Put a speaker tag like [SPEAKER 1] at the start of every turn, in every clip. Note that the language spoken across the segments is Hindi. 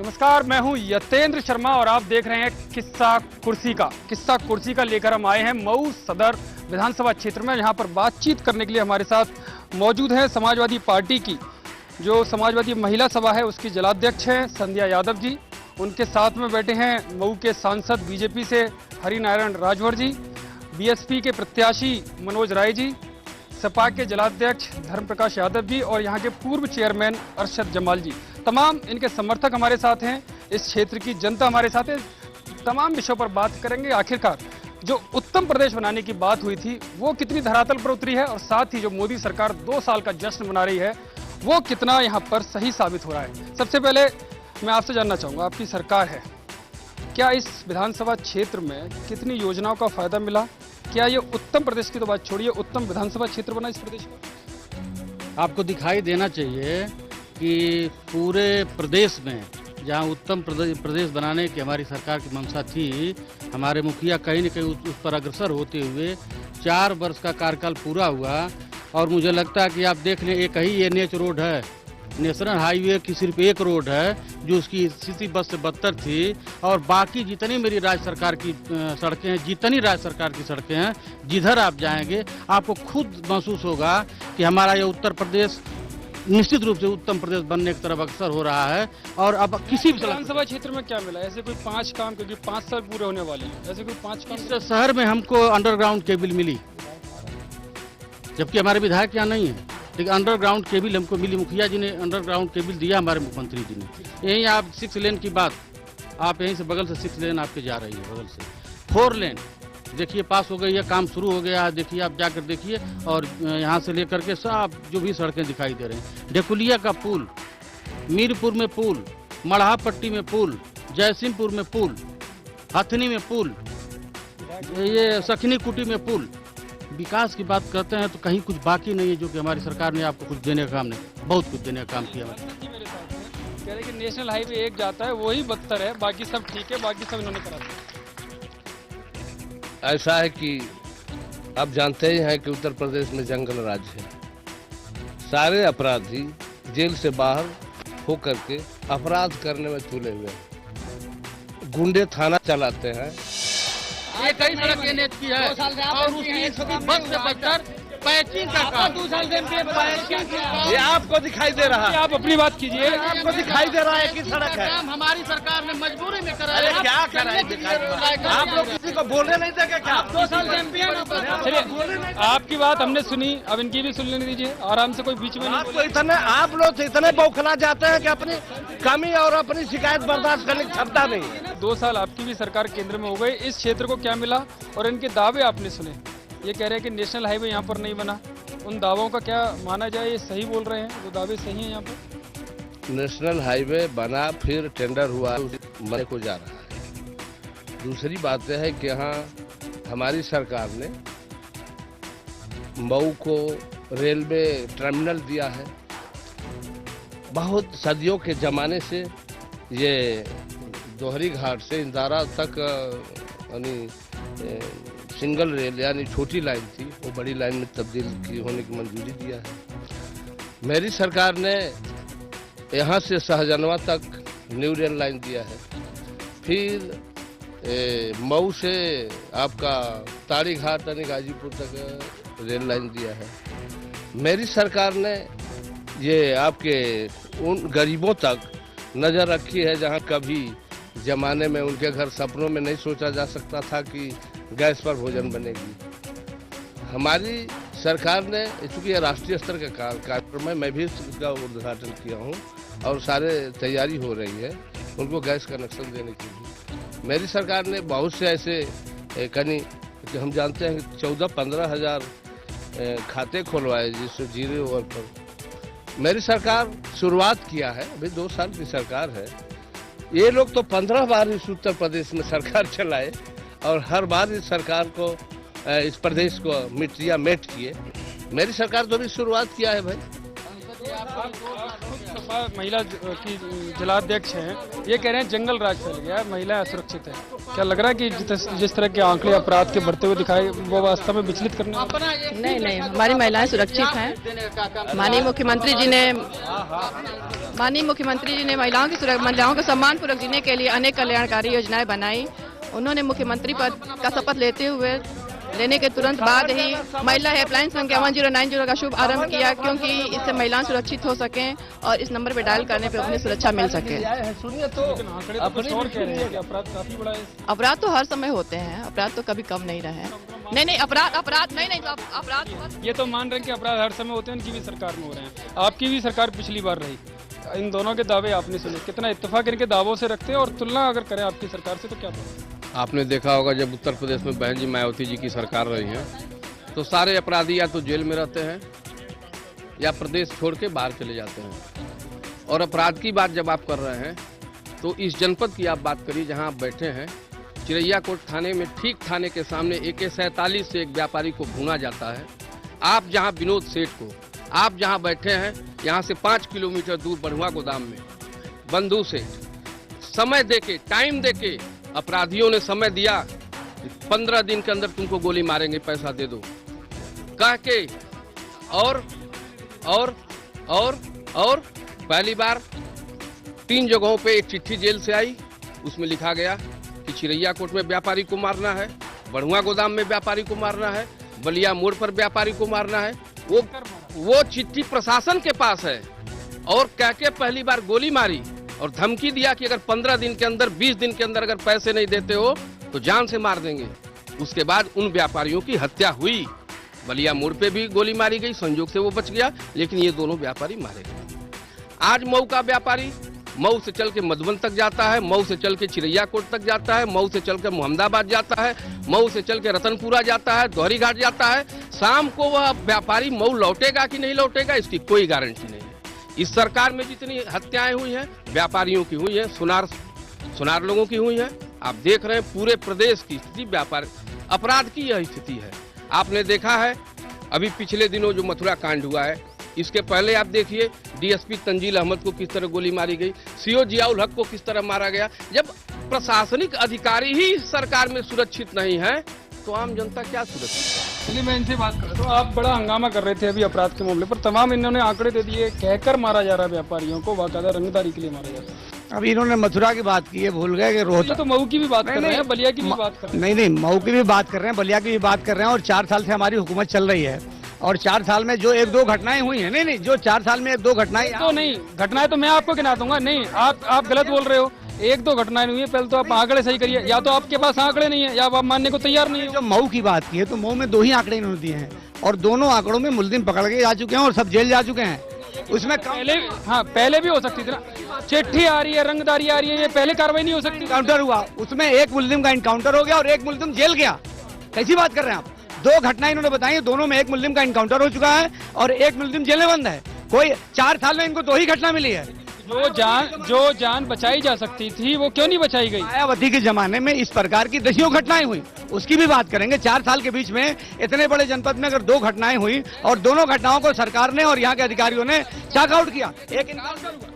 [SPEAKER 1] नमस्कार, मैं हूं यतेंद्र शर्मा और आप देख रहे हैं किस्सा कुर्सी का लेकर हम आए हैं मऊ सदर विधानसभा क्षेत्र में। यहां पर बातचीत करने के लिए हमारे साथ मौजूद हैं समाजवादी पार्टी की जो समाजवादी महिला सभा है उसकी जिलाध्यक्ष हैं संध्या यादव जी। उनके साथ में बैठे हैं मऊ के सांसद बीजेपी से हरिनारायण राजभर जी, बीएसपी के प्रत्याशी मनोज राय जी, सपा के जिलाध्यक्ष धर्म प्रकाश यादव जी और यहाँ के पूर्व चेयरमैन अरशद जमाल जी। तमाम इनके समर्थक हमारे साथ हैं, इस क्षेत्र की जनता हमारे साथ है। तमाम विषयों पर बात करेंगे। आखिरकार जो उत्तम प्रदेश बनाने की बात हुई थी वो कितनी धरातल पर उतरी है और साथ ही जो मोदी सरकार 2 साल का जश्न मना रही है वो कितना यहाँ पर सही साबित हो रहा है। सबसे पहले मैं आपसे जानना चाहूँगा, आपकी सरकार है, क्या इस विधानसभा क्षेत्र में कितनी योजनाओं का फायदा मिला? क्या ये उत्तम प्रदेश की तो बात छोड़िए, उत्तम विधानसभा क्षेत्र बना इस प्रदेश में?
[SPEAKER 2] आपको दिखाई देना चाहिए कि पूरे प्रदेश में जहां उत्तम प्रदेश बनाने की हमारी सरकार की मंशा थी, हमारे मुखिया कहीं न कहीं उस पर अग्रसर होते हुए 4 वर्ष का कार्यकाल पूरा हुआ। और मुझे लगता है कि आप देख लें, एक ही NH रोड है, नेशनल हाईवे की सिर्फ एक रोड है जो उसकी स्थिति बस से बदतर थी। और बाकी जितनी मेरी राज्य सरकार की सड़कें हैं, जितनी राज्य सरकार की सड़कें हैं, जिधर आप जाएंगे आपको खुद महसूस होगा कि हमारा ये उत्तर प्रदेश निश्चित रूप से उत्तम प्रदेश बनने की तरफ अग्रसर हो रहा है। और अब किसी भी
[SPEAKER 1] विधानसभा क्षेत्र में क्या मिला? ऐसे कोई 5 काम, क्योंकि 5 साल पूरे होने वाले हैं, ऐसे कोई 5 काम?
[SPEAKER 2] इस शहर में हमको अंडरग्राउंड केबल मिली, जबकि हमारे विधायक यहाँ नहीं है, लेकिन अंडरग्राउंड केबल हमको मिली। मुखिया जी ने अंडरग्राउंड केबल दिया हमारे मुख्यमंत्री जी ने। यहीं आप 6 लेन की बात, आप यहीं से बगल से 6 लेन आपके जा रही है, बगल से 4 लेन देखिए पास हो गई है, काम शुरू हो गया। देखिए आप जाकर देखिए, और यहाँ से लेकर के सब जो भी सड़कें दिखाई दे रहे हैं, ढेकुलिया का पुल, मीरपुर में पुल, मढ़ापट्टी में पुल, जयसिंहपुर में पुल, हथनी में पुल, ये सखनी कुटी में पुल। विकास की बात करते हैं तो कहीं कुछ बाकी नहीं है जो कि हमारी सरकार ने आपको कुछ देने का काम नहीं, बहुत कुछ देने का काम किया।
[SPEAKER 1] कह रहे कि नेशनल हाईवे 1 जाता है वही बदतर है, बाकी सब ठीक है, बाकी सब इन्होंने करा दिया।
[SPEAKER 3] ऐसा है कि आप जानते ही हैं कि उत्तर प्रदेश में जंगल राज है। सारे अपराधी जेल से बाहर होकर के अपराध करने में तुले हुए हैं। गुंडे थाना चलाते हैं।
[SPEAKER 2] ये कई सड़क NH की है और उसकी बस से बदतर पैचिंग का काम।
[SPEAKER 3] 2 साल से ये आपको दिखाई दे रहा है।
[SPEAKER 1] आप अपनी बात कीजिए।
[SPEAKER 3] आपको दिखाई दे रहा है कि सड़क है।
[SPEAKER 2] काम हमारी सरकार ने मजबूरी में कराया।
[SPEAKER 3] अरे क्या कराए? आप लोग किसी को बोलने नहीं देंगे क्या? 2 साल से
[SPEAKER 1] चलिए, आपकी बात हमने सुनी, अब इनकी भी सुन लेने दीजिए आराम से, कोई बीच में नहीं।
[SPEAKER 3] आप लोग तो इतने बौखला जाते हैं कि अपनी कमी और अपनी शिकायत बर्दाश्त करने की क्षमता नहीं है।
[SPEAKER 1] 2 साल आपकी भी सरकार केंद्र में हो गई, इस क्षेत्र को क्या मिला? और इनके दावे आपने सुने, ये कह रहे हैं कि नेशनल हाईवे यहाँ पर नहीं बना। उन दावों का क्या माना जाए, ये सही बोल रहे हैं, वो दावे सही हैं यहाँ पर?
[SPEAKER 3] नेशनल हाईवे बना, फिर टेंडर हुआ, मरे को जा रहा है। दूसरी बात यह है कि यहाँ हमारी सरकार ने मऊ को रेलवे टर्मिनल दिया है। बहुत सदियों के ज़माने से ये दोहरी घाट से इंदारा तक यानी सिंगल रेल यानी छोटी लाइन थी, वो बड़ी लाइन में तब्दील होने की मंजूरी दिया है। मेरी सरकार ने यहाँ से शाहजनवा तक न्यू रेल लाइन दिया है। फिर मऊ से आपका ताड़ी घाट यानी गाजीपुर तक रेल लाइन दिया है। मेरी सरकार ने ये आपके उन गरीबों तक नज़र रखी है जहाँ कभी ज़माने में उनके घर सपनों में नहीं सोचा जा सकता था कि गैस पर भोजन बनेगी। हमारी सरकार ने, चूँकि ये राष्ट्रीय स्तर का कार्यक्रम है, मैं भी इसका उद्घाटन किया हूँ और सारे तैयारी हो रही है उनको गैस कनेक्शन देने की भी। मेरी सरकार ने बहुत से ऐसे कहीं हम जानते हैं 14-15 हज़ार खाते खुलवाए जिससे 0 ओवर पर। मेरी सरकार शुरुआत किया है, अभी 2 साल की सरकार है। ये लोग तो 15 बार इस उत्तर प्रदेश में सरकार चलाए और हर बार इस सरकार को, इस प्रदेश को मेट किए। मेरी सरकार तो भी शुरुआत किया है भाई।
[SPEAKER 1] महिला की जिलाध्यक्ष हैं, ये कह रहे हैं जंगल राज फैल गया है, महिलाएं असुरक्षित है। क्या लग रहा है कि जिस तरह के आंकड़े अपराध के बढ़ते हुए दिखाए वो वास्तव में विचलित करने वाले?
[SPEAKER 4] नहीं, हमारी महिलाएं सुरक्षित हैं। माननीय मुख्यमंत्री जी ने महिलाओं को सम्मानपूर्वक जीने के लिए अनेक कल्याणकारी योजनाएं बनाई। उन्होंने मुख्यमंत्री पद का शपथ लेने के तुरंत बाद ही महिला हेल्पलाइन संख्या 1090 का शुभ आरंभ किया, क्योंकि इससे महिलाएं सुरक्षित हो सकें और इस नंबर पर डायल करने पर उन्हें सुरक्षा मिल सके। अपराध तो हर समय होते हैं, अपराध तो कभी कम नहीं रहे। नहीं, अपराध
[SPEAKER 1] ये तो मान रहे हैं कि अपराध हर समय होते हैं, उनकी भी सरकार में हो रहे हैं। आपकी भी सरकार पिछली बार रही, इन दोनों के दावे आपने सुने, कितना इत्तेफाक इनके दावों से रखते हैं और तुलना अगर करें आपकी सरकार से तो क्या बोलते?
[SPEAKER 3] आपने देखा होगा जब उत्तर प्रदेश में बहन जी मायावती जी की सरकार रही है तो सारे अपराधी या तो जेल में रहते हैं या प्रदेश छोड़ के बाहर चले जाते हैं। और अपराध की बात जब आप कर रहे हैं तो इस जनपद की आप बात करिए जहां आप बैठे हैं, चिरैयाकोट थाने में ठीक थाने के सामने AK-47 से एक व्यापारी को भूना जाता है। आप जहां विनोद सेठ को, आप जहां बैठे हैं यहाँ से 5 किलोमीटर दूर बढ़ुआ गोदाम में बंधु सेठ समय देके, टाइम देके अपराधियों ने समय दिया, 15 दिन के अंदर तुमको गोली मारेंगे, पैसा दे दो कह के। और पहली बार 3 जगहों पे एक चिट्ठी जेल से आई, उसमें लिखा गया कि चिरैयाकोट में व्यापारी को मारना है, बढ़ुआ गोदाम में व्यापारी को मारना है, बलिया मोड़ पर व्यापारी को मारना है। वो चिट्ठी प्रशासन के पास है और कह के पहली बार गोली मारी और धमकी दिया कि अगर 15 दिन के अंदर, 20 दिन के अंदर अगर पैसे नहीं देते हो तो जान से मार देंगे। उसके बाद उन व्यापारियों की हत्या हुई, बलिया मोड़ पे भी गोली मारी गई, संयोग से वो बच गया, लेकिन ये दोनों व्यापारी मारे गए। आज मऊ का व्यापारी मऊ से चल के मधुबन तक जाता है, मऊ से चल के चिरैयाकोट तक जाता है, मऊ से चल के मोहम्मदाबाद जाता है, मऊ से चल के रतनपुरा जाता है, दोहरी घाट जाता है। शाम को वह व्यापारी मऊ लौटेगा कि नहीं लौटेगा इसकी कोई गारंटी नहीं है। इस सरकार में जितनी हत्याएं हुई हैं व्यापारियों की हुई है, सुनार लोगों की हुई है। आप देख रहे हैं पूरे प्रदेश की स्थिति, व्यापार अपराध की यह स्थिति है। आपने देखा है अभी पिछले दिनों जो मथुरा कांड हुआ है, इसके पहले आप देखिए DSP तंजील अहमद को किस तरह गोली मारी गई, CO जियाउल हक को किस तरह मारा गया। जब प्रशासनिक अधिकारी ही इस सरकार में सुरक्षित नहीं है तो आम जनता क्या सुरक्षित है?
[SPEAKER 1] चलिए मैं इनसे बात कर, तो आप बड़ा हंगामा कर रहे थे अभी अपराध के मामले पर, तमाम इन्होंने आंकड़े दे दिए, कहकर मारा जा रहा है व्यापारियों को, बाकायदा रंगदारी के लिए मारा जा रहा है।
[SPEAKER 5] अभी इन्होंने मथुरा की बात की है, भूल गए कि रोहतक
[SPEAKER 1] तो मऊ की भी बात कर रहे हैं, बलिया की भी बात कर रहे हैं।
[SPEAKER 5] नहीं, मऊ की भी बात कर रहे हैं, बलिया की भी बात कर रहे हैं। और 4 साल से हमारी हुकूमत चल रही है और 4 साल में जो 1-2 घटनाएं हुई हैं, नहीं, जो 4 साल में 1-2 घटनाएं
[SPEAKER 1] तो नहीं, घटनाएं तो मैं आपको गिना दूंगा। नहीं, आप गलत बोल रहे हो, 1-2 घटनाएं हुई है। पहले तो आप आंकड़े सही करिए, या तो आपके पास आंकड़े नहीं है या आप मानने को तैयार नहीं है।
[SPEAKER 5] जो मऊ की बात की है तो मऊ में 2 ही आंकड़े इन्होंने दिए हैं और दोनों आंकड़ों में मुलजिम पकड़ के जा चुके हैं और सब जेल जा चुके हैं। उसमें पहले भी हो सकती थी ना, चिट्ठी आ रही है, रंगदारी आ रही है, ये पहले कार्रवाई नहीं हो सकती? काउंटर हुआ, उसमें एक मुलजिम का इनकाउंटर हो गया और एक मुलजिम जेल गया। कैसी बात कर रहे हैं आप? 2 घटनाएं इन्होंने बताई, दोनों में एक मुलजिम का इनकाउंटर हो चुका है और एक मुलजिम जेल में बंद है। कोई 4 साल में इनको 2 ही घटना मिली है।
[SPEAKER 1] जो जान बचाई जा सकती थी वो क्यों नहीं बचाई गई?
[SPEAKER 5] मायावती के जमाने में इस प्रकार की दसियों घटनाएं हुई, उसकी भी बात करेंगे। 4 साल के बीच में इतने बड़े जनपद में अगर 2 घटनाएं हुई और दोनों घटनाओं को सरकार ने और यहाँ के अधिकारियों ने चेक आउट किया, एक इनकाउंटर हुआ।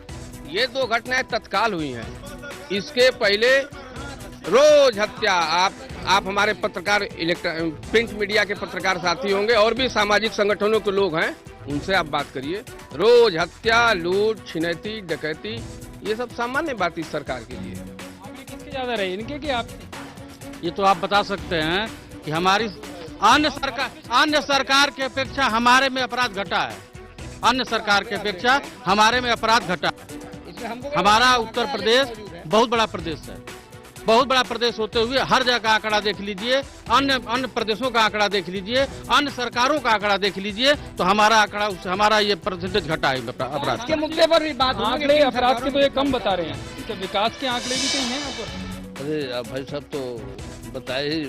[SPEAKER 3] ये 2 घटनाएं तत्काल हुई हैं। इसके पहले रोज हत्या, आप हमारे पत्रकार, प्रिंट मीडिया के पत्रकार साथी होंगे और भी सामाजिक संगठनों के लोग हैं, उनसे आप बात करिए। रोज हत्या, लूट, छिनैती, डकैती, ये सब सामान्य बात इस सरकार के लिए है।
[SPEAKER 1] किसके ज्यादा रहे, इनके कि आपके?
[SPEAKER 2] ये तो आप बता सकते हैं कि हमारी अन्य सरकार के अपेक्षा हमारे में अपराध घटा है। अन्य सरकार के अपेक्षा हमारे में अपराध घटा है। हमारा उत्तर प्रदेश बहुत बड़ा प्रदेश है, बहुत बड़ा प्रदेश होते हुए हर जगह का आंकड़ा देख लीजिए, अन्य प्रदेशों का आंकड़ा देख लीजिए, अन्य सरकारों का आंकड़ा देख लीजिए, तो हमारा आंकड़ा, हमारा ये परसेंटेज घटा है अपराध
[SPEAKER 1] के मुद्दे पर भी बात। आंकड़े अपराध के तो ये कम बता रहे हैं, क्या विकास के आंकड़े भी कहीं हैं यहाँ पर?
[SPEAKER 3] अरे भाई साहब तो बताए ही,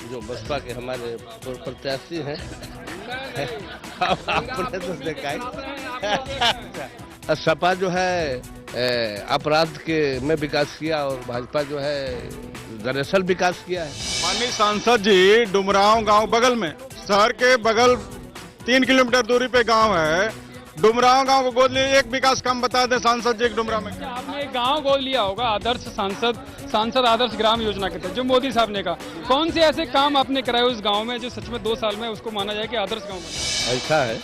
[SPEAKER 3] जो बसपा के हमारे प्रत्याशी हैं आपने तो देखा ही। सपा जो है अपराध के में विकास किया और भाजपा जो है दरअसल विकास किया है।
[SPEAKER 6] माननीय सांसद जी डुमरांव गांव बगल में, शहर के बगल 3 किलोमीटर दूरी पे गांव है, डुमराव गांव को गोद लिए, एक विकास काम बता दे सांसद जी डुमराव में।
[SPEAKER 1] आपने एक गांव गोद लिया होगा आदर्श सांसद आदर्श ग्राम योजना के तहत, जो मोदी साहब ने कहा। कौन से ऐसे काम आपने कराए उस गांव में जो सच में 2 साल में उसको माना जाए कि आदर्श गांव बना?
[SPEAKER 3] ऐसा है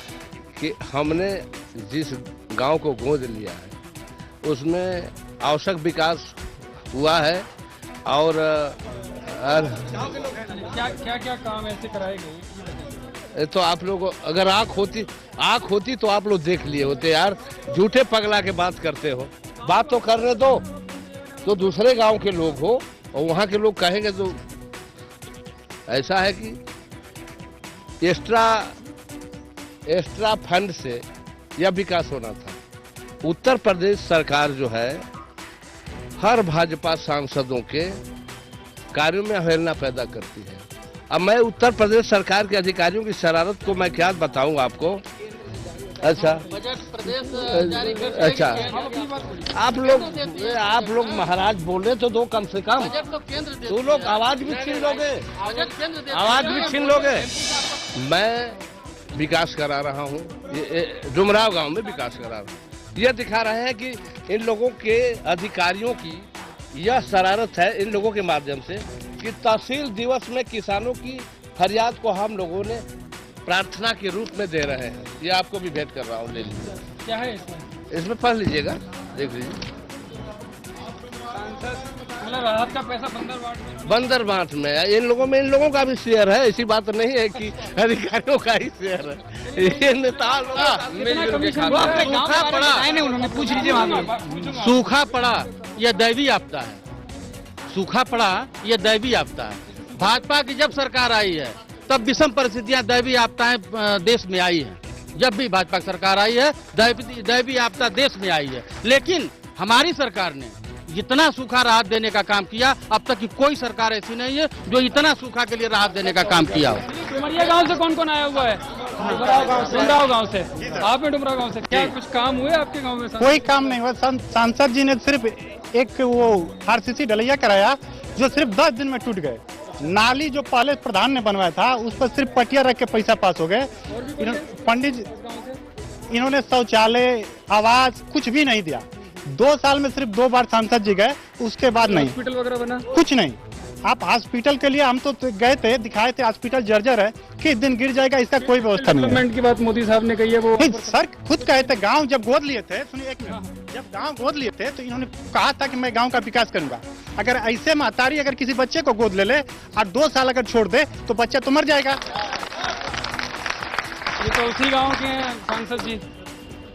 [SPEAKER 3] कि हमने जिस गांव को गोद लिया है उसमें आवश्यक विकास हुआ है और
[SPEAKER 1] क्या काम ऐसे कराए गए?
[SPEAKER 3] तो आप लोग अगर आंख होती तो आप लोग देख लिए होते यार। झूठे पगला के बात करते हो, बात तो करने दो। तो दूसरे गांव के लोग हो और वहां के लोग कहेंगे तो ऐसा है कि एक्स्ट्रा फंड से यह विकास होना था। उत्तर प्रदेश सरकार जो है हर भाजपा सांसदों के कार्यों में अवहेलना पैदा करती है। अब मैं उत्तर प्रदेश सरकार के अधिकारियों की शरारत को मैं क्या बताऊं आपको। अच्छा अच्छा, आप लोग महाराज बोले तो दो कम से कम। तो लोग आवाज भी छीन लोगे। मैं विकास करा रहा हूँ, डुमराव गांव में विकास करा रहा हूँ। यह दिखा रहे हैं कि इन लोगों के अधिकारियों की यह शरारत है इन लोगों के माध्यम से कि तहसील दिवस में किसानों की फरियाद को हम लोगों ने प्रार्थना के रूप में दे रहे हैं। ये आपको भी भेंट कर रहा हूँ, ले लीजिए।
[SPEAKER 1] क्या है
[SPEAKER 3] इसमें पढ़ लीजिएगा, देख लीजिए।
[SPEAKER 1] मतलब राहत का पैसा
[SPEAKER 3] बंदरबांट में इन लोगों का भी शेयर है। ऐसी बात नहीं है कि अधिकारियों का ही शेयर है। ये नेता लोग मिलजुल के खाते हैं।
[SPEAKER 2] सूखा पड़ा,
[SPEAKER 5] उन्होंने पूछ लीजिए वहाँ पे।
[SPEAKER 2] सूखा पड़ा यह दैवी आपदा है। सूखा पड़ा यह दैवी आपदा है। भाजपा की जब सरकार आई है तब विषम परिस्थितियां दैवी आपदाएं देश में आई है। जब भी भाजपा की सरकार आई है दैवी आपदा देश में आई है। लेकिन हमारी सरकार ने जितना सूखा राहत देने का काम किया, अब तक की कोई सरकार ऐसी नहीं है जो इतना सूखा के लिए राहत देने का काम किया हो।
[SPEAKER 1] डुमरिया गांव से कौन आया हुआ है? डुमराव गांव से। आपने डुमराव गांव से क्या कुछ काम हुए आपके गांव में?
[SPEAKER 7] कोई काम नहीं हुआ। सांसद जी ने सिर्फ एक वो आरसीसी ढलैया कराया जो सिर्फ 10 दिन में टूट गए। नाली जो पहले प्रधान ने बनवाया था उस पर सिर्फ पटिया रख के पैसा पास हो गए। पंडित इन्होंने शौचालय आवास कुछ भी नहीं दिया। 2 साल में सिर्फ 2 बार सांसद जी गए, उसके बाद नहीं।
[SPEAKER 1] हॉस्पिटल वगैरह बना?
[SPEAKER 7] कुछ नहीं। आप हॉस्पिटल के लिए हम तो गए थे, दिखाए थे, हॉस्पिटल जर्जर है, किस दिन गिर जाएगा इसका कोई व्यवस्था नहीं है।
[SPEAKER 1] डेवलपमेंट की बात मोदी साहब ने कही है वो
[SPEAKER 7] सर खुद कहे थे। गांव जब गोद लिए थे, सुनिए एक मिनट, जब गांव गोद लिए थे तो इन्होंने कहा था कि मैं गांव का विकास करूंगा। अगर ऐसे महतारी अगर किसी बच्चे को गोद ले ले और 2 साल अगर छोड़ दे तो बच्चा तो मर जाएगा।
[SPEAKER 1] ये तो उसी गांव के हैं सांसद जी।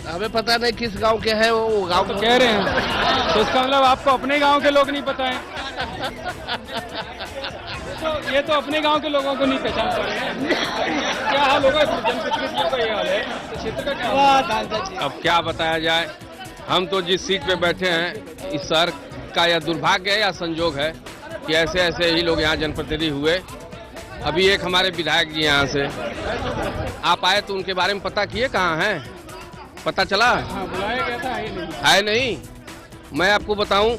[SPEAKER 3] हमें पता नहीं किस गांव के हैं वो गांव
[SPEAKER 1] तो कह रहे हैं, तो इसका मतलब आपको अपने गांव के लोग नहीं पता है। तो ये तो अपने गांव के लोगों को नहीं पहचान पा रहे हैं। क्या हाल होगा जनप्रतिनिधियों का? ये हाल है तो क्षेत्र का क्या हाल?
[SPEAKER 8] अब क्या बताया जाए। हम तो जिस सीट पे बैठे हैं इस शहर का यह दुर्भाग्य है या संजोग है कि ऐसे ऐसे ही लोग यहाँ जनप्रतिनिधि हुए। अभी एक हमारे विधायक जी यहाँ से आप आए तो उनके बारे में पता किए कहाँ हैं? पता चला?
[SPEAKER 1] हाँ, बुलाया गया था,
[SPEAKER 8] है नहीं। मैं आपको बताऊं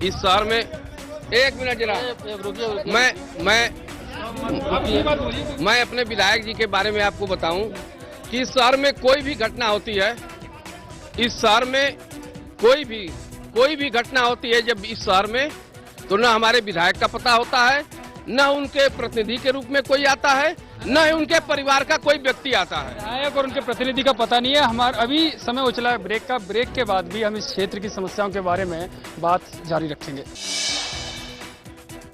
[SPEAKER 8] इस शहर में, एक मिनट जरा, मैं अपने विधायक जी के बारे में आपको बताऊं कि इस शहर में कोई भी घटना होती है, इस शहर में कोई भी घटना होती है जब इस शहर में, तो न हमारे विधायक का पता होता है, न उनके प्रतिनिधि के रूप में कोई आता है, न ही उनके परिवार का कोई व्यक्ति आता है।
[SPEAKER 1] विधायक और उनके प्रतिनिधि का पता नहीं है। हमारा अभी समय उछला है ब्रेक का। ब्रेक के बाद भी हम इस क्षेत्र की समस्याओं के बारे में बात जारी रखेंगे।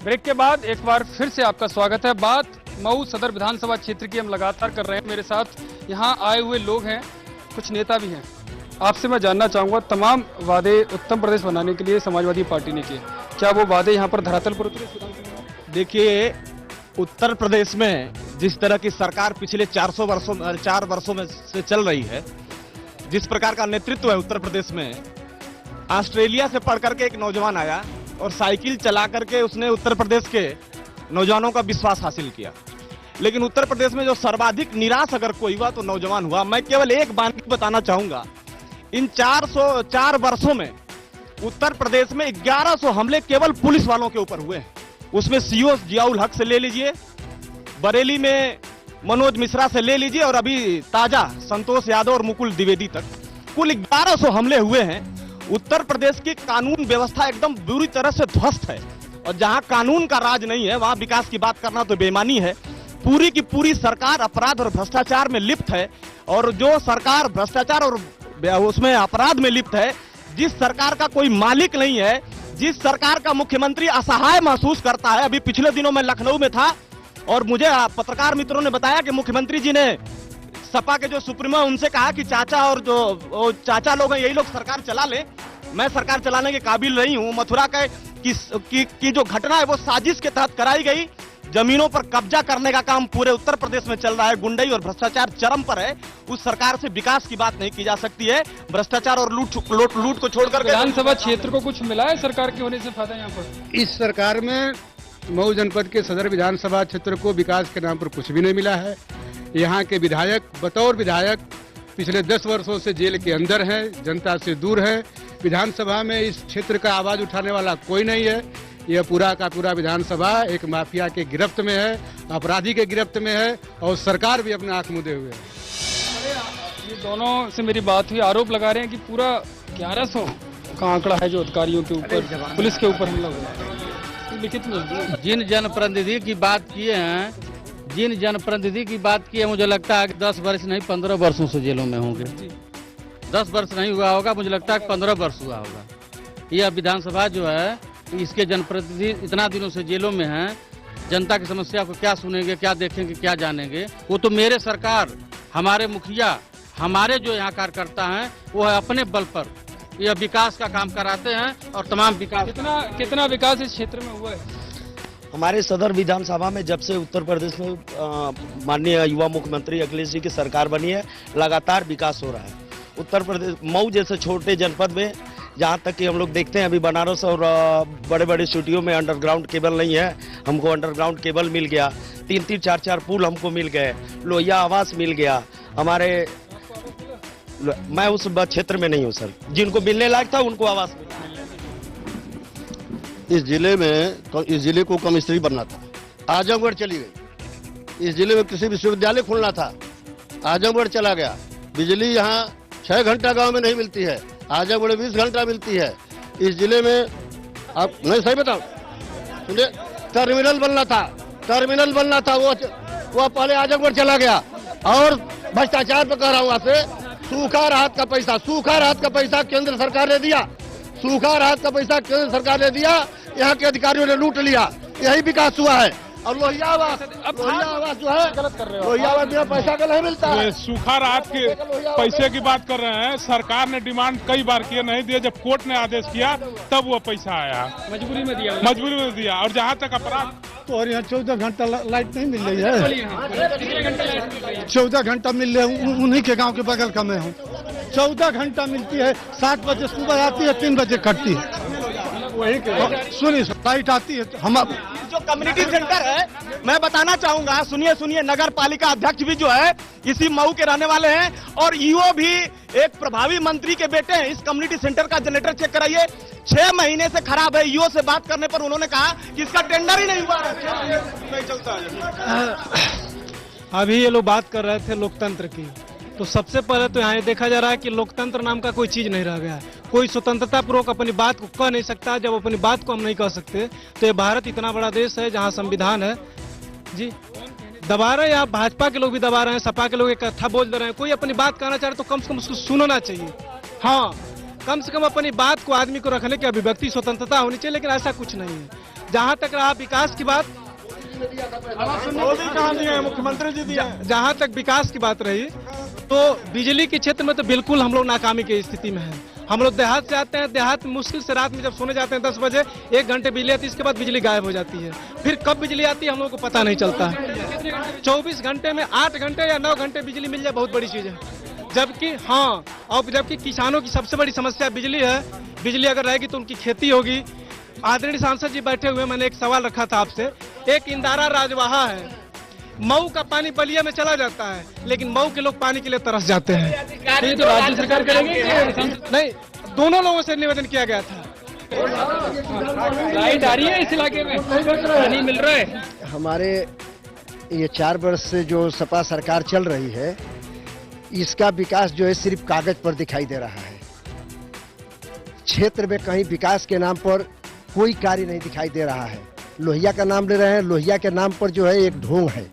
[SPEAKER 1] ब्रेक के बाद एक बार फिर से आपका स्वागत है। बात मऊ सदर विधानसभा क्षेत्र की हम लगातार कर रहे हैं। मेरे साथ यहाँ आए हुए लोग हैं, कुछ नेता भी हैं। आपसे मैं जानना चाहूँगा, तमाम वादे उत्तम प्रदेश बनाने के लिए समाजवादी पार्टी ने किए, क्या वो वादे यहाँ पर धरातल पर उतरे?
[SPEAKER 9] देखिए, उत्तर प्रदेश में जिस तरह की सरकार पिछले 4 वर्षों में से चल रही है, जिस प्रकार का नेतृत्व है उत्तर प्रदेश में, ऑस्ट्रेलिया से पढ़ करके एक नौजवान आया और साइकिल चला करके उसने उत्तर प्रदेश के नौजवानों का विश्वास हासिल किया। लेकिन उत्तर प्रदेश में जो सर्वाधिक निराश अगर कोई हुआ तो नौजवान हुआ। मैं केवल एक बात बताना चाहूंगा, इन 4 वर्षों में उत्तर प्रदेश में 1100 हमले केवल पुलिस वालों के ऊपर हुए हैं। उसमें सीओ जियाउल हक से ले लीजिए, बरेली में मनोज मिश्रा से ले लीजिए और अभी ताजा संतोष यादव और मुकुल द्विवेदी तक कुल 1100 हमले हुए हैं। उत्तर प्रदेश की कानून व्यवस्था एकदम बुरी तरह से ध्वस्त है और जहां कानून का राज नहीं है वहां विकास की बात करना तो बेईमानी है। पूरी की पूरी सरकार अपराध और भ्रष्टाचार में लिप्त है और जो सरकार भ्रष्टाचार और उसमें अपराध में लिप्त है, जिस सरकार का कोई मालिक नहीं है, जिस सरकार का मुख्यमंत्री असहाय महसूस करता है। अभी पिछले दिनों में लखनऊ में था और मुझे पत्रकार मित्रों ने बताया कि मुख्यमंत्री जी ने सपा के जो सुप्रीमो उनसे कहा कि चाचा और जो चाचा लोग हैं यही लोग सरकार चला ले, मैं सरकार चलाने के काबिल नहीं हूं। मथुरा की जो घटना है वो साजिश के तहत कराई गई। जमीनों पर कब्जा करने का काम पूरे उत्तर प्रदेश में चल रहा है। गुंडई और भ्रष्टाचार चरम पर है। उस सरकार से विकास की बात नहीं की जा सकती है। भ्रष्टाचार और लूट को छोड़कर
[SPEAKER 1] विधानसभा क्षेत्र को कुछ मिला है सरकार के होने से फायदा यहाँ पर?
[SPEAKER 10] इस सरकार में मऊ जनपद के सदर विधानसभा क्षेत्र को विकास के नाम पर कुछ भी नहीं मिला है। यहाँ के विधायक बतौर विधायक पिछले 10 वर्षों से जेल के अंदर हैं, जनता से दूर है। विधानसभा में इस क्षेत्र का आवाज उठाने वाला कोई नहीं है। यह पूरा का पूरा विधानसभा एक माफिया के गिरफ्त में है, अपराधी के गिरफ्त में है और सरकार भी अपने आंख मूंदे हुए है।
[SPEAKER 1] ये दोनों से मेरी बात हुई, आरोप लगा रहे हैं कि पूरा 1100 का आंकड़ा है जो अधिकारियों के ऊपर, पुलिस के ऊपर हमला हुआ है। लिखित में
[SPEAKER 2] जिन जनप्रतिनिधि की बात किए हैं, जिन जनप्रतिनिधि की बात की है, मुझे लगता है कि 10 वर्ष नहीं 15 वर्षों से जेलों में होंगे। 10 वर्ष नहीं हुआ होगा, मुझे लगता है कि 15 वर्ष हुआ होगा। यह विधानसभा जो है इसके जनप्रतिनिधि इतना दिनों से जेलों में हैं। जनता की समस्या को क्या सुनेंगे, क्या देखेंगे, क्या जानेंगे? वो तो मेरे सरकार, हमारे मुखिया, हमारे जो यहाँ कार्यकर्ता हैं वो है अपने बल पर यह विकास का काम कराते हैं और तमाम विकास।
[SPEAKER 1] कितना विकास इस क्षेत्र में हुआ है?
[SPEAKER 11] हमारे सदर विधानसभा में जब से उत्तर प्रदेश में माननीय युवा मुख्यमंत्री अखिलेश जी की सरकार बनी है, लगातार विकास हो रहा है। उत्तर प्रदेश मऊ जैसे छोटे जनपद में जहाँ तक कि हम लोग देखते हैं अभी बनारस और बड़े बड़े सिटियों में अंडरग्राउंड केबल नहीं है। हमको अंडरग्राउंड केबल मिल गया, 3-3, 4-4 पुल हमको मिल गए, लोहिया आवास मिल गया। मैं उस क्षेत्र में नहीं हूँ सर, जिनको मिलने लायक था उनको आवास मिला।
[SPEAKER 12] इस जिले को कमिश्नरी बनना था, आजमगढ़ चली गई। इस जिले में कृषि विश्वविद्यालय खोलना था, आजमगढ़ चला गया। बिजली यहाँ 6 घंटा गांव में नहीं मिलती है, आजमगढ़ 20 घंटा मिलती है। इस जिले में आप नहीं सही बताओ, सुनिए, टर्मिनल बनना था, वो पहले आजमगढ़ चला गया। और भ्रष्टाचार पर कह रहा हूँ आपसे, सूखा राहत का पैसा केंद्र सरकार ने दिया, यहाँ के अधिकारियों ने लूट लिया। यही विकास हुआ है। और लोहिया आवास जो है, लोहिया आवास बिना पैसा का नहीं मिलता है।
[SPEAKER 6] सूखा राहत के पैसे की बात कर रहे हैं। सरकार ने डिमांड कई बार किया, नहीं दिया। जब कोर्ट ने आदेश किया तब वो पैसा आया, मजबूरी में दिया। और जहाँ तक अपराध,
[SPEAKER 10] तो और यहाँ 14 घंटा लाइट नहीं मिल रही है। 14 घंटा मिल रही है, उन्हीं के गांव के बगल का मैं हूँ। 14 घंटा मिलती है, 7 बजे सुबह आती है, 3 बजे कटती है। वही सुनिए, लाइट आती है। हम
[SPEAKER 9] जो कम्युनिटी सेंटर है, मैं बताना चाहूंगा, सुनिए, नगर पालिका अध्यक्ष भी जो है इसी मऊ के रहने वाले हैं और ईओ भी एक प्रभावी मंत्री के बेटे हैं। इस कम्युनिटी सेंटर का जनरेटर चेक कराइए, 6 महीने से खराब है। ईओ से बात करने पर उन्होंने कहा कि इसका टेंडर ही नहीं हुआ है, नहीं चलता है।
[SPEAKER 13] अभी ये लोग बात कर रहे थे लोकतंत्र की, तो सबसे पहले तो यहाँ देखा जा रहा है कि लोकतंत्र नाम का कोई चीज नहीं रह गया है। कोई स्वतंत्रता पूर्वक अपनी बात को कह नहीं सकता। जब अपनी बात को हम नहीं कह सकते तो ये भारत इतना बड़ा देश है जहाँ संविधान है जी, दबा रहे हैं। आप भाजपा के लोग भी दबा रहे हैं, सपा के लोग इकट्ठा बोल दे रहे हैं। कोई अपनी बात कहना चाह रहे तो कम से कम उसको सुनना चाहिए। हाँ, कम से कम अपनी बात को, आदमी को रखने की अभिव्यक्ति स्वतंत्रता होनी चाहिए, लेकिन ऐसा कुछ नहीं है। जहाँ तक रहा विकास की बात,
[SPEAKER 10] मुख्यमंत्री जी दिया।
[SPEAKER 13] जहाँ तक विकास की बात रही तो बिजली के क्षेत्र में तो बिल्कुल हम लोग नाकामी की स्थिति में हैं। हम लोग देहात से आते हैं, देहात में मुश्किल से रात में जब सोने जाते हैं 10 बजे 1 घंटे बिजली आती है, इसके बाद बिजली गायब हो जाती है। फिर कब बिजली आती है हम लोग को पता नहीं चलता है। 24 घंटे में 8 घंटे या 9 घंटे बिजली मिल जाए बहुत बड़ी चीज है। जबकि और जबकि किसानों की सबसे बड़ी समस्या बिजली है। बिजली अगर रहेगी तो उनकी खेती होगी। आदरणीय सांसद जी बैठे हुए, मैंने एक सवाल रखा था आपसे। एक इंदारा राजवाहा है, मऊ का पानी बलिया में चला जाता है, लेकिन मऊ के लोग पानी के लिए तरस जाते हैं।
[SPEAKER 1] तो राज्य सरकार करेगी
[SPEAKER 13] नहीं, दोनों लोगों से निवेदन किया गया था।
[SPEAKER 1] लाइट आ रही है इस इलाके में, पानी मिल रहा है।
[SPEAKER 12] हमारे
[SPEAKER 14] ये 4 वर्ष से जो सपा सरकार चल रही है, इसका विकास जो है सिर्फ कागज पर दिखाई दे रहा है। क्षेत्र में कहीं विकास के नाम पर कोई कार्य नहीं दिखाई दे रहा है। लोहिया का नाम ले रहे हैं, लोहिया के नाम पर जो है एक ढोंग है।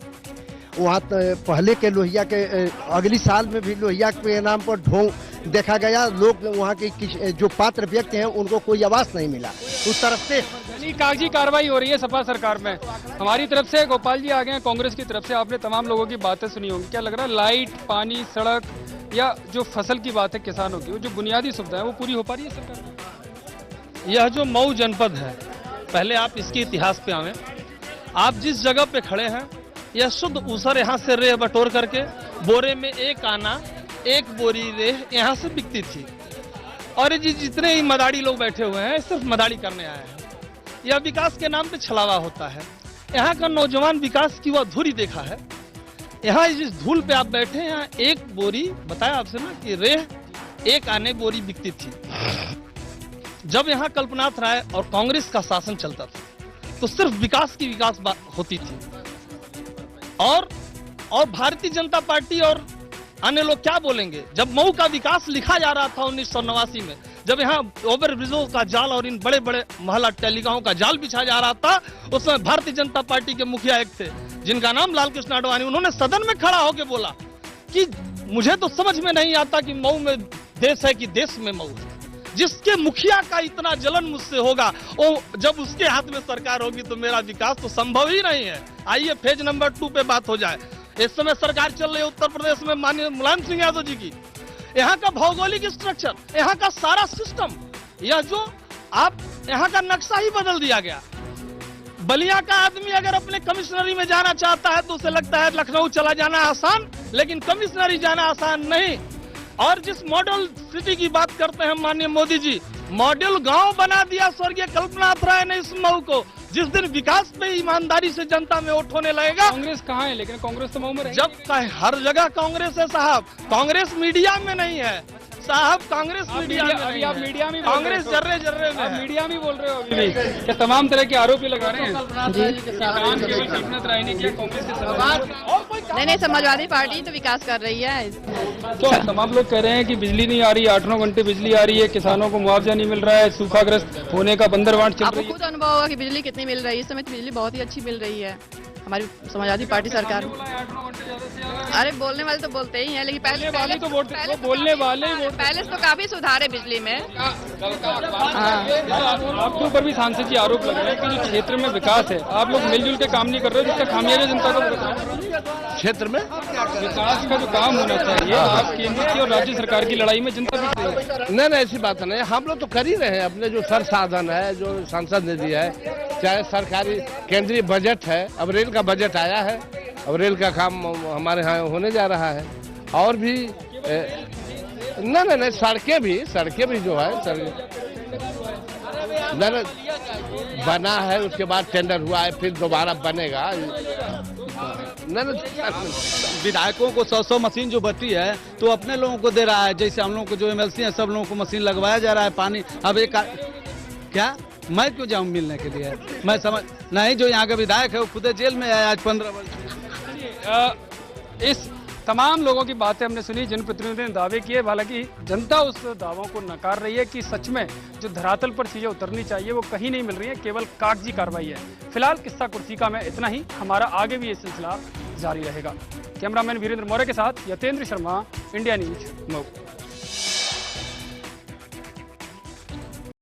[SPEAKER 14] वहाँ पहले के लोहिया के अगली साल में भी लोहिया के नाम पर ढोंग देखा गया। लोग वहाँ के जो पात्र व्यक्ति हैं उनको कोई आवास नहीं मिला उस तरफ से।
[SPEAKER 1] कागजी कार्रवाई हो रही है सपा सरकार में। हमारी तरफ से गोपाल जी आ गए हैं, कांग्रेस की तरफ से। आपने तमाम लोगों की बातें सुनी होंगी। क्या लग रहा है, लाइट, पानी, सड़क या जो फसल की बात है किसानों की, वो जो बुनियादी सुविधा है वो पूरी हो पा रही है सरकार में?
[SPEAKER 15] यह जो मऊ जनपद है, पहले आप इसके इतिहास पे आवें। आप जिस जगह पे खड़े हैं, यह शुद्ध ऊसर यहाँ से रेह बटोर करके बोरे में एक आना, एक बोरी रेह यहाँ से बिकती थी। और ये जितने ही मदारी लोग बैठे हुए हैं, सिर्फ मदारी करने आए हैं। यह विकास के नाम पे छलावा होता है। यहाँ का नौजवान विकास की वो अधूरी देखा है। यहाँ जिस धूल पे आप बैठे हैं, यहाँ एक बोरी, बताया आपसे ना कि रेह एक आने बोरी बिकती थी। जब यहाँ कल्पनाथ राय और कांग्रेस का शासन चलता था, तो सिर्फ विकास की विकास होती थी। और भारतीय जनता पार्टी और अन्य लोग क्या बोलेंगे, जब मऊ का विकास लिखा जा रहा था 1989 में, जब यहाँ ओवर ब्रिजों का जाल और इन बड़े बड़े मोहल्ला टेलीगांव का जाल बिछा जा रहा था, उसमें भारतीय जनता पार्टी के मुखिया एक थे जिनका नाम लाल कृष्ण आडवाणी। उन्होंने सदन में खड़ा होकर बोला कि मुझे तो समझ में नहीं आता कि मऊ में देश है कि देश में मऊ है। जिसके मुखिया का इतना जलन मुझसे होगा, वो जब उसके हाथ में सरकार होगी तो मेरा विकास तो संभव ही नहीं है। आइए फेज नंबर 2 पे बात हो जाए। इस समय सरकार चल रही है उत्तर प्रदेश में माननीय मुलायम सिंह यादव जी की। यहाँ का भौगोलिक स्ट्रक्चर, यहाँ का सारा सिस्टम, यह जो आप यहाँ का नक्शा ही बदल दिया गया। बलिया का आदमी अगर अपने कमिश्नरी में जाना चाहता है तो उसे लगता है लखनऊ चला जाना आसान, लेकिन कमिश्नरी जाना आसान नहीं। और जिस मॉडल सिटी की बात करते हैं माननीय मोदी जी, मॉडल गांव बना दिया स्वर्गीय कल्पनाथ राय ने इस मऊ को। जिस दिन विकास पे ईमानदारी से जनता में वोट होने लगेगा।
[SPEAKER 1] कांग्रेस कहाँ है, लेकिन कांग्रेस तो मऊ में रही।
[SPEAKER 15] जब हर जगह कांग्रेस है साहब, कांग्रेस मीडिया में नहीं है साहब। कांग्रेस मीडिया में नहीं
[SPEAKER 1] आप मीडिया में
[SPEAKER 15] कांग्रेस जर्रे जर्रे में,
[SPEAKER 1] आप मीडिया में बोल रहे हो अभी भी। क्या तमाम तरह के आरोप लगा रहे हैं? कल्पनाथ राय ने किया, कांग्रेस के
[SPEAKER 4] नहीं, समाजवादी पार्टी तो विकास कर रही है।
[SPEAKER 1] तो तमाम लोग कह रहे हैं कि बिजली नहीं आ रही, 8-9 घंटे बिजली आ रही है, किसानों को मुआवजा नहीं मिल रहा है, सूखाग्रस्त होने का बंदरवांट चल रही है।
[SPEAKER 4] आपको खुद अनुभव होगा कि बिजली कितनी मिल रही है। इस समय बिजली बहुत ही अच्छी मिल रही है हमारी समाजवादी पार्टी सरकार। अरे बोलने वाले तो बोलते ही हैं, लेकिन पहले
[SPEAKER 1] तो बोलने वाले
[SPEAKER 4] पहले तो काफी सुधार है बिजली में।
[SPEAKER 1] आपके ऊपर भी सांसद जी आरोप लग रहे हैं कि जो क्षेत्र में विकास है, आप लोग मिलजुल के काम नहीं कर रहे हो, जिसका खामियाजा जनता को।
[SPEAKER 3] क्षेत्र में
[SPEAKER 1] विकास का जो काम होना चाहिए, आप केंद्र की और राज्य सरकार की लड़ाई में जनता भी
[SPEAKER 3] नहीं, ऐसी बात नहीं। हम लोग तो कर ही रहे हैं। अपने जो संसाधन है, जो सांसद ने दिया है, चाहे सरकारी केंद्रीय बजट है, अब रेल का बजट आया है, अब रेल का काम हमारे यहाँ होने जा रहा है। और भी नहीं, सड़कें भी जो है बना है, उसके बाद टेंडर हुआ है, फिर दोबारा बनेगा।
[SPEAKER 16] विधायकों को 100 मशीन जो बची है तो अपने लोगों को दे रहा है। जैसे हम लोगों को जो MLC है, सब लोगों को मशीन लगवाया जा रहा है। पानी अब एक क्या मैं क्यों जाऊं मिलने के लिए? मैं समझ नहीं, जो यहाँ का विधायक है वो खुद जेल में है आज 15 वर्ष।
[SPEAKER 1] इस तमाम लोगों की बातें हमने सुनी, जनप्रतिनिधियों ने दावे किए। हालांकि जनता उस दावों को नकार रही है कि सच में जो धरातल पर चीजें उतरनी चाहिए वो कहीं नहीं मिल रही है, केवल कागजी कार्रवाई है। फिलहाल किस्सा कुर्सी में इतना ही। हमारा आगे भी ये सिलसिला जारी रहेगा। कैमरामैन वीरेंद्र मौर्य के साथ यतेंद्र शर्मा, इंडिया न्यूज मऊ।